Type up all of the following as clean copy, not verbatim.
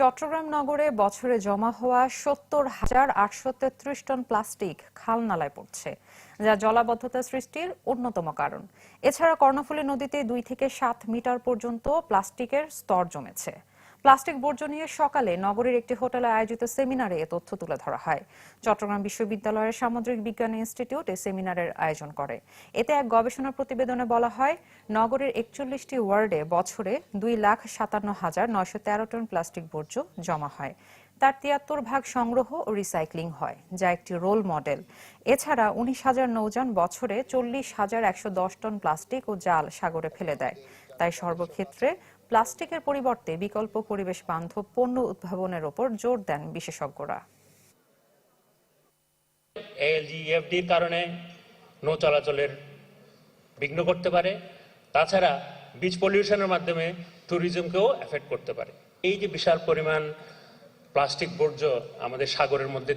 চট্টগ্রাম নগরে বছরে জমা হওয়া ৭০,৮৩৩ টন প্লাস্টিক খাল নালায় পড়ছে, যা জলাবদ্ধতা সৃষ্টির অন্যতম কারণ। এছাড়া কর্ণফুলী নদীতে ২ থেকে ৭ মিটার পর্যন্ত প্লাস্টিকের স্তর জমেছে। প্লাস্টিক বর্জ্য নিয়ে সকালে নগরীর একটি হোটেলে আয়োজিত সেমিনারে এ তথ্য তুলে ধরা হয়। চট্টগ্রাম বিশ্ববিদ্যালয়ের সামুদ্রিক বিজ্ঞান ইনস্টিটিউট এই সেমিনারের আয়োজন করে। এতে এক গবেষণা প্রতিবেদনে বলা হয়, নগরের ৪১টি ওয়ার্ডে বছরে ২,৫৭,৯১৩ টন প্লাস্টিক বর্জ্য জমা হয়। তার ৭৩% সংগ্রহ ও রিসাইক্লিং হয়, যা একটি রোল মডেল। এছাড়া ১৯,০০০ নৌযান বছরে ৪০,১১০ টন প্লাস্টিক ও জাল সাগরে ফেলে দেয়। তাই সর্বক্ষেত্রে প্লাস্টিকের পরিবর্তে বিকল্প পরিবেশ বান্ধব পণ্য উদ্ভাবনের ওপর জোর দেন বিশেষজ্ঞরা। এলজিইএফডির কারণে নৌ চলাচলের বিঘ্ন করতে পারে, তাছাড়া বিচ পলিউশনের মাধ্যমে ট্যুরিজমকেও এফেক্ট করতে পারে। এই যে বিশাল পরিমাণ প্লাস্টিক বর্জ্য আমাদের সাগরের মধ্যে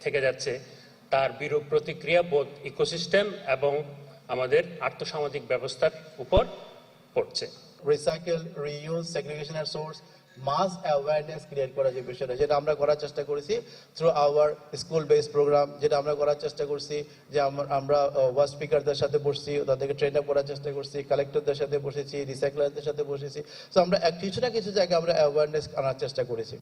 থেকে যাচ্ছে, তার বিরূপ প্রতিক্রিয়া বোধ ইকোসিস্টেম এবং আমাদের আর্থসামাজিক ব্যবস্থার উপর পড়ছে। রিসাইকেল, রিইউজ, সেগ্রিগেশন এর সোর্স, মাস অ্যাওয়ারনেস ক্রিয়েট করা যে বিষয়টা, যেটা আমরা করার চেষ্টা করেছি through our school based programme, যেটা আমরা করার চেষ্টা করছি যে আমরা ওয়ার্ড স্পিকারদের সাথে বসছি, তাদেরকে ট্রেন আপ করার চেষ্টা করছি, কালেক্টরদের সাথে বসেছি, রিসাইক্লারদের সাথে বসেছি। তো আমরা কিছু না কিছু জায়গায় আমরা অ্যাওয়ারনেস আনার চেষ্টা করেছি।